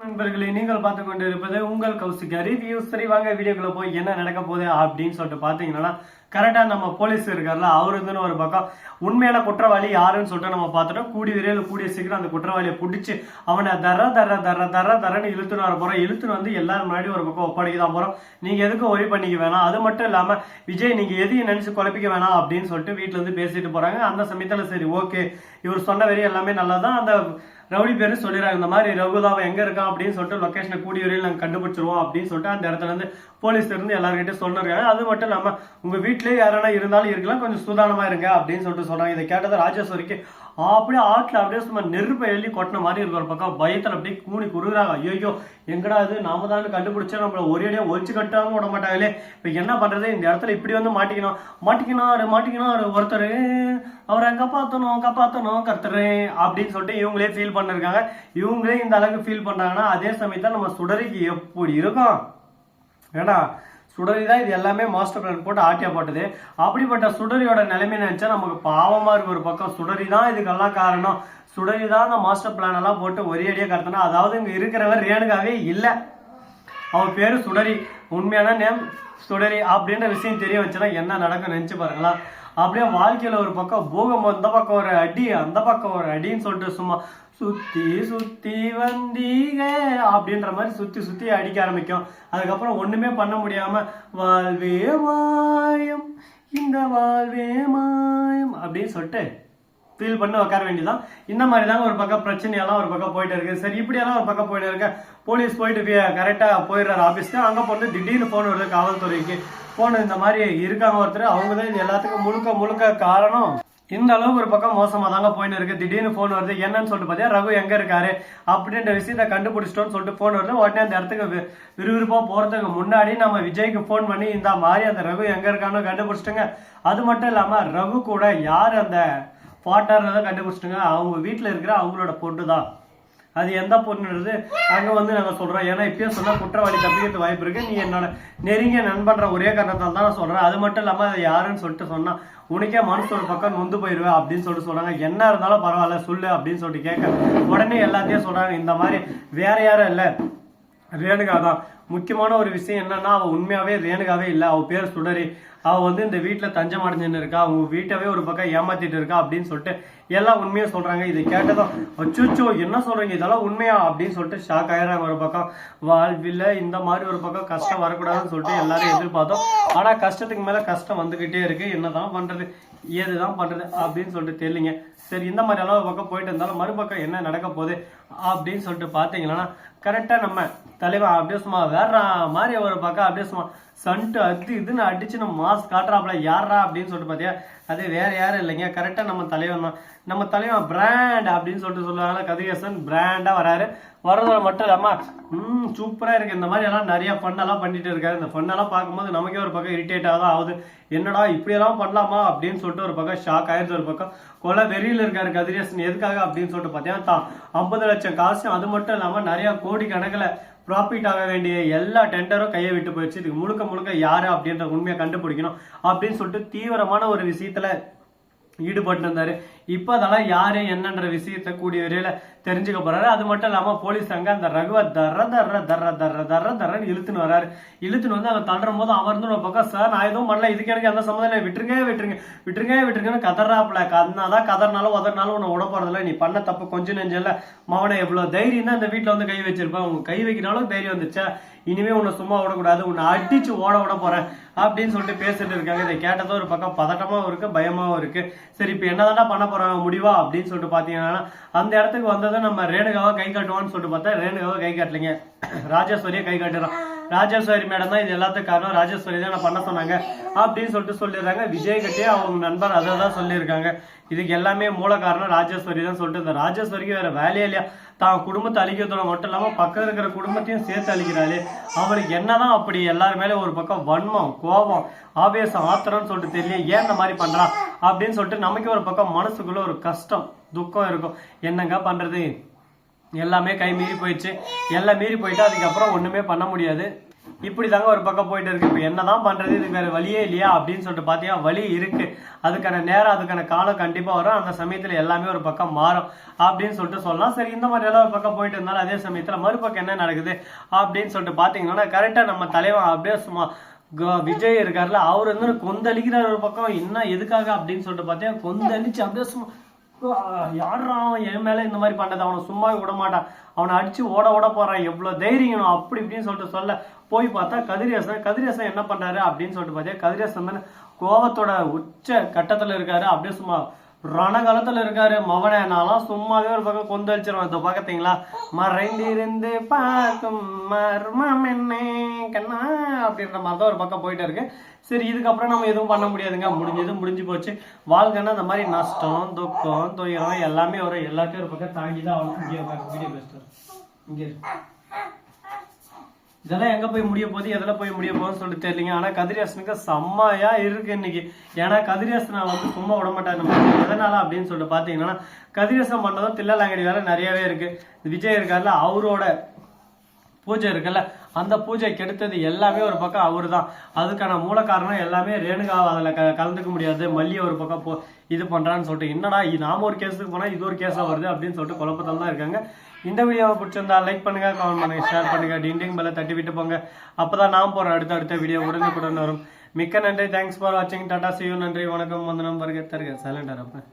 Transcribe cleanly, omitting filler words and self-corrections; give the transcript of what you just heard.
நண்பர்களே, நீங்கள் பார்த்து கொண்டு இருப்பது உங்கள் கௌசிகா ரிவ்யூஸ். சரி வாங்க வீடியோக்குள்ள போய் என்ன நடக்க போகுது அப்படின்னு சொல்லிட்டு பாத்தீங்கன்னா, கரெக்டா நம்ம போலீஸ் இருக்கார்ல, அவரு இருந்துன்னு ஒரு பக்கம் உண்மையான குற்றவாளி யாருன்னு சொல்லிட்டு நம்ம பார்த்துட்டோம். கூடிய விரைவில் கூடிய சீக்கிரம் அந்த குற்றவாளியை பிடிச்சி அவனை தரன்னு இழுத்துன்னு வர போறோம். இழுத்துன்னு வந்து எல்லாரும் முன்னாடி ஒரு பக்கம் ஒப்படைக்க தான் போறோம். நீங்க எதுக்கும் ஒரி பண்ணிக்க வேணாம். அது மட்டும் இல்லாம விஜய் நீங்க எதையும் நினைச்சு குழப்பிக்க வேணாம் அப்படின்னு சொல்லிட்டு வீட்டுல இருந்து பேசிட்டு போறாங்க. அந்த சமயத்துல சரி ஓகே, இவர் சொன்ன வரி எல்லாமே நல்லாதான். அந்த ரவுடி பேரு சொல்லிடுறாங்க, இந்த மாதிரி ரகுதாவை எங்க இருக்கான் அப்படின்னு சொல்லிட்டு லொகேஷனை கூடிய வரையில் நாங்கள் கண்டுபிடிச்சிருவோம் அப்படின்னு சொல்லிட்டு அந்த இடத்துல இருந்து போலீஸ் இருந்து எல்லாருக்கிட்டே சொல்லிருக்காங்க. அது மட்டும் இல்லாம உங்க வீட்லயே யாரானா இருந்தாலும் இருக்கலாம், கொஞ்சம் சூதானமா இருங்க அப்படின்னு சொல்லிட்டு சொல்றாங்க. இதை கேட்டது ராஜேஸ்வரிக்கு அப்படியே ஆட்டில் அப்படியே சும்மா நெருப்பை எழுதி கொட்டின மாதிரி இருக்கிற பக்கம் பயத்தில் அப்படியே கூணி குறுகுறாங்க. ஐயோ எங்கடா இது, நாம தான் கண்டுபிடிச்சா நம்மள ஒரேடியா ஒழிச்சு கட்டாம விட மாட்டாங்களே, இப்ப என்ன பண்றது, இந்த இடத்துல இப்படி வந்து மாட்டிக்கணும் ஒருத்தர், அவரை காப்பாத்தணும் கர்த்தரு அப்படின்னு சொல்லிட்டு இவங்களே ஃபீல் பண்ணிருக்காங்க. இவங்களே இந்த அளவுக்கு ஃபீல் பண்றாங்கன்னா அதே சமயத்துல நம்ம சுடரிக்கு எப்படி இருக்கும்? ஏடா சுடரி தான் இது எல்லாமே மாஸ்டர் பிளான் போட்டு ஆட்டியா போட்டது. அப்படிப்பட்ட சுடரியோட நிலைமை நினைச்சா நமக்கு பாவமா இருக்கு. ஒரு பக்கம் சுடரி தான் இதுக்கெல்லாம் காரணம், சுடரி தான் அந்த மாஸ்டர் பிளான் எல்லாம் போட்டு ஒரே அடியா கருத்தனா. அதாவது இங்க இருக்கிறவர் ரேணுகாவே இல்லை, அவன் பேரு சுடரி, உண்மையான நேம் சுடரி அப்படின்ற விஷயம் தெரிய வச்சுன்னா என்ன நடக்கும் நினைச்சு பாருங்களா. அப்படியே வாழ்க்கையில ஒரு பக்கம் பூகம்பம், இந்த பக்கம் ஒரு அடி அந்த பக்கம் ஒரு அடின்னு சொல்லிட்டு சும்மா சுத்தி வந்தீங்க அப்படின்ற மாதிரி சுத்தி அடிக்க ஆரம்பிக்கும். அதுக்கப்புறம் ஒண்ணுமே பண்ண முடியாம வாழ்வே மாயம் இந்த வாழ்வே மாயம் அப்படின்னு சொல்லிட்டு ஃபீல் பண்ணி உட்கார வேண்டியதான். இந்த மாதிரி தாங்க ஒரு பக்கம் பிரச்சனையெல்லாம் ஒரு பக்கம் போயிட்டு இருக்கு. சரி இப்படியெல்லாம் ஒரு பக்கம் போயிட்டு இருக்க, போலீஸ் போயிட்டு கரெக்டா போயிடுறாரு ஆபீஸ்க்கு. அங்க போட்டு திடீர்னு போன் வருது காவல்துறைக்கு. போன் இந்த மாதிரி இருக்காங்க ஒருத்தர், அவங்க தான் இது எல்லாத்துக்கும் முழுக்க காரணம். இந்த அளவுக்கு ஒரு பக்கம் மோசமா தாங்க போயின்னு இருக்கு. திடீர்னு போன் வருது, என்னன்னு சொல்லிட்டு பாத்தியா ரகு எங்க இருக்காரு அப்படின்ற விஷயத்த கண்டுபிடிச்சிட்டோம்னு சொல்லிட்டு போன் வருது. உடனே அந்த இடத்துக்கு விறுவிறுப்பா போறதுக்கு முன்னாடி நம்ம விஜய்க்கு போன் பண்ணி இந்த மாதிரி அந்த ரகு எங்க இருக்கான்னு கண்டுபிடிச்சிட்டுங்க. அது மட்டும் இல்லாம ரகு கூட யார் அந்த பாட்டார்ன்றதை கண்டுபிடிச்சிட்டுங்க. அவங்க வீட்டுல இருக்கிற அவங்களோட பொண்ணு தான். அது எந்த பொண்ணுன்றது அங்க வந்து நாங்க சொல்றோம். ஏன்னா இப்பயும் சொன்னா குற்றவாளி தப்பிக்கிறது வாய்ப்பு இருக்கு. நீ என்னோட நெருங்கிய நண்பன்ற ஒரே காரணத்தால் தான் நான் சொல்றேன். அது மட்டும் இல்லாம அது யாருன்னு சொல்லிட்டு சொன்னா உனக்கே மனசோட பக்கம் நொந்து போயிருவேன் அப்படின்னு சொல்லிட்டு சொல்றாங்க. என்ன இருந்தாலும் பரவாயில்ல சொல்லு அப்படின்னு சொல்லிட்டு கேட்க உடனே எல்லாத்தையும் சொல்றாங்க. இந்த மாதிரி வேற யாரும் இல்ல, ரேணுகா தான். முக்கியமான ஒரு விஷயம் என்னன்னா, அவ உண்மையாவே ரேணுகாவே இல்ல, அவ பேர் சுடரி. அவ வந்து இந்த வீட்டுல தஞ்சம் அடைஞ்சுன்னு இருக்கா, அவங்க வீட்டவே ஒரு பக்கம் ஏமாத்திட்டு இருக்கா அப்படின்னு சொல்லிட்டு எல்லாம் உண்மையா சொல்றாங்க. இதை கேட்டதும் அச்சோ என்ன சொல்றீங்க, இதெல்லாம் உண்மையா அப்படின்னு சொல்லிட்டு ஷாக் ஆயிடுறாங்க. ஒரு பக்கம் வாழ்வில் இந்த மாதிரி ஒரு பக்கம் கஷ்டம் வரக்கூடாதுன்னு சொல்லிட்டு எல்லாரும் எதிர்பார்த்தோம். ஆனா கஷ்டத்துக்கு மேல கஷ்டம் வந்துகிட்டே இருக்கு. என்னதான் பண்றது ஏதுதான் பண்றது அப்படின்னு சொல்லிட்டு தெரியலீங்க. சரி இந்த மாதிரி எல்லாம் ஒரு பக்கம் போயிட்டு இருந்தாலும் மறுபக்கம் என்ன நடக்க போகுது அப்படின்னு சொல்லிட்டு பாத்தீங்கன்னா, கரெக்டா நம்ம தலைவன் அப்படியே சும்மா வேற மாதிரி ஒரு பக்கம் அப்படியே சும்மா சன்ட்டு அது இதுன்னு அடிச்சு நம்ம மாஸ்க் காட்டுறாப்புல யாரா அப்படின்னு சொல்லிட்டு பாத்தியா, அது வேற யாரும் இல்லைங்க, கரெக்டா நம்ம தலைவன் தான். நம்ம தலைவன் பிராண்ட் அப்படின்னு சொல்லிட்டு சொல்லுவாங்க. கதிரேசன் பிராண்டா வராரு. வர்றதோட மட்டும் இல்லாம சூப்பரா இருக்கு. இந்த மாதிரி எல்லாம் நிறைய ஃபன்னெல்லாம் பண்ணிட்டு இருக்காரு. இந்த ஃபன்னெல்லாம் பார்க்கும்போது நமக்கே ஒரு பக்கம் இரிட்டேட் ஆகுது. என்னடா இப்படியெல்லாம் பண்ணலாமா அப்படின்னு சொல்லிட்டு ஒரு பக்கம் ஷாக் ஆயிடுது. ஒரு பக்கம் கொலை வெறியில் இருக்காரு கதிரேசன். எதுக்காக அப்படின்னு சொல்லிட்டு பார்த்தீங்கன்னா தான் 50 லட்சம் காசு, அது மட்டும் இல்லாம நிறைய கோடி கணக்கில் ப்ராஃபிட் ஆக வேண்டிய எல்லா டெண்டரும் கையை விட்டு போயிடுச்சு. இதுக்கு முழுக்க யாரு அப்படின்ற உண்மையை கண்டுபிடிக்கணும் அப்படின்னு சொல்லிட்டு தீவிரமான ஒரு விஷயத்துல ஈடுபட்டு இருந்தாரு. இப்ப அதெல்லாம் யாரு என்னன்ற விஷயத்த கூடிய வரையில தெரிஞ்சுக்க போறாரு. அது மட்டும் இல்லாம போலீஸ் அங்க அந்த ரகுவ தர்றன்னு இழுத்துன்னு வராரு. இழுத்துன்னு வந்து அவங்க தள்ளும் போது அவர் வந்து ஒரு பக்கம் சார் நான் எதுவும் பண்ணல, இதுக்கு எனக்கு எந்த சம்மந்தம் விட்டுருங்கன்னு கதறாப்புல. கதனாதான் கதறினாலும் உதறினாலும் உன்னை விட போறதில்ல, நீ பண்ண தப்பு கொஞ்சம் நெஞ்சல மவனை எவ்வளவு தைரியம் தான் இந்த வீட்டுல வந்து கை வச்சிருப்பேன், உங்க கை வைக்கிறாலும் தைரியம் வந்துச்சா, இனிமே உன்னை சும்மா விடக்கூடாது, உன்னை அடிச்சு விட போறேன் அப்படின்னு சொல்லிட்டு பேசிட்டு இருக்காங்க. இதை கேட்டதும் ஒரு பக்கம் பதட்டமாவும் இருக்கு, பயமாவும் இருக்கு. சரி இப்ப என்னதான்டா பண்ண போறாங்க முடிவா அப்படின்னு சொல்லிட்டு பாத்தீங்கன்னா, அந்த இடத்துக்கு வந்ததும் நம்ம ரேணுகாவை கை காட்டுவான்னு சொல்லிட்டு பார்த்தா ரேணுகாவை கை காட்டலைங்க, ராஜேஸ்வரியை கை காட்டுறான். ராஜேஸ்வரி மேடம் தான் இது எல்லாத்துக்கும் காரணம், ராஜேஸ்வரி தான் பண்ண சொன்னாங்க அப்படின்னு சொல்லிட்டு சொல்லிடுறாங்க. விஜய் கிட்டே அவங்க நண்பர் அதை தான் சொல்லியிருக்காங்க. இதுக்கு எல்லாமே மூல காரணம் ராஜேஸ்வரி தான் சொல்லிட்டு, இந்த ராஜேஸ்வரிக்கு வேற வேலையே இல்லையா, தான் குடும்பத்தை அழிக்கிறதோட மட்டும் இல்லாம பக்கம் இருக்கிற குடும்பத்தையும் சேர்த்து அழிக்கிறாளே, அவளுக்கு என்னதான் அப்படி எல்லாரும் மேலே ஒரு பக்கம் வன்மம் கோபம் ஆவேசம் ஆத்திரம்னு சொல்லிட்டு தெரியல, ஏன் இந்த மாதிரி பண்றா அப்படின்னு சொல்லிட்டு நமக்கு ஒரு பக்கம் மனசுக்குள்ள ஒரு கஷ்டம் துக்கம் இருக்கும். என்னங்க பண்றது, எல்லாமே கை மீறி போயிடுச்சு. எல்லாம் மீறி போயிட்டு அதுக்கப்புறம் ஒண்ணுமே பண்ண முடியாது. இப்படி தாங்க ஒரு பக்கம் போயிட்டு இருக்கு. இப்போ என்னதான் பண்றது, இதுக்கு வேற வழியே இல்லையா அப்படின்னு சொல்லிட்டு பாத்தீங்கன்னா வழி இருக்கு. அதுக்கான நேரம் அதுக்கான காலம் கண்டிப்பா வரும். அந்த சமயத்துல எல்லாமே ஒரு பக்கம் மாறும் அப்படின்னு சொல்லிட்டு சொல்லலாம். சரி, இந்த மாதிரி எல்லாம் ஒரு பக்கம் போயிட்டு இருந்தாலும் அதே சமயத்துல மறுபக்கம் என்ன நடக்குது அப்படின்னு சொல்லிட்டு பாத்தீங்கன்னா கரெக்டா நம்ம தலைவன் அப்படியே சும்மா விஜய் இருக்காருல, அவர் வந்து கொந்தளிக்கிற ஒரு பக்கம். என்ன எதுக்காக அப்படின்னு சொல்லிட்டு பாத்தீங்கன்னா கொந்தளிச்சு அப்படியே சும்மா யாரா என் மேல இந்த மாதிரி பண்ணது, அவனை சும்மா விட மாட்டான், அவனை அடிச்சு ஓட போறான், எவ்வளவு தைரியம் அப்படி இப்படின்னு சொல்லிட்டு சொல்ல போய் பார்த்தா கதிரேசன் என்ன பண்றாரு அப்படின்னு சொல்லிட்டு பார்த்தா கதிரேசன் தானே கோபத்தோட உச்ச கட்டத்துல இருக்காரு. அப்படியே சும்மா ரணகாலத்துல இருக்காரு. மவனை நான்லாம் சும்மாவே ஒரு பக்கம் கொந்தளிச்சிருவேன். இதை பாக்கத்தீங்களா, மறைந்திருந்து பார்க்கும் மர்மம் என்ன கண்ணா அப்படின்ற மாதிரிதான் ஒரு பக்கம் போயிட்டு இருக்கு. சரி, இதுக்கப்புறம் நம்ம எதுவும் பண்ண முடியாதுங்க, முடிஞ்சு போச்சு. வாழ்க்கைன்னா அந்த மாதிரி நஷ்டம் துக்கம் துயரம் எல்லாமே வரும். எல்லாத்தையும் ஒரு பக்கம் தாங்கிதான் அவனுக்கு வீடியோ பெஸ்ட் இங்க இதெல்லாம் எங்க போய் முடிய போகுது, எதில் போய் முடிய போகுதுன்னு சொல்லிட்டு தெரியலீங்க. ஆனா கதிரேசனுக்கு செம்மையா இருக்கு இன்னைக்கு. ஏன்னா கதிரேசனை வந்து சும்மா விட மாட்டாங்க. எதனால அப்படின்னு சொல்லிட்டு பாத்தீங்கன்னா கதிரேசன் பண்ணதும் தில்லாலங்கடி வேலை நிறையவே இருக்கு. விஜய் இருக்காருல, அவரோட பூஜை இருக்குல்ல, அந்த பூஜை கெடுத்தது எல்லாமே ஒரு பக்கம் அவரு தான். அதுக்கான மூல காரணம் எல்லாமே ரேணுகா அதுல கலந்துக்க முடியாது, மல்லியை ஒரு பக்கம் இது பண்றான்னு சொல்லிட்டு என்னடா நாம ஒரு கேஸுக்கு போனா இது ஒரு கேஸா வருது அப்படின்னு சொல்லிட்டு குழப்பத்தால் தான் இருக்காங்க. இந்த வீடியோவை பிடிச்சிருந்தா லைக் பண்ணுங்க, கமெண்ட் பண்ணுங்க, ஷேர் பண்ணுங்க, டிண்டிங் பெல்ல தட்டி விட்டு போங்க. அப்பதான் நான் போற அடுத்த வீடியோ உடனுக்குடன் வரும். மிக்க நன்றி. தேங்க்ஸ் ஃபார் வாட்சிங். Tata, see you. நன்றி, வணக்கம், வந்தனம், வருக தருக. சைலண்டா இருப்பேன்.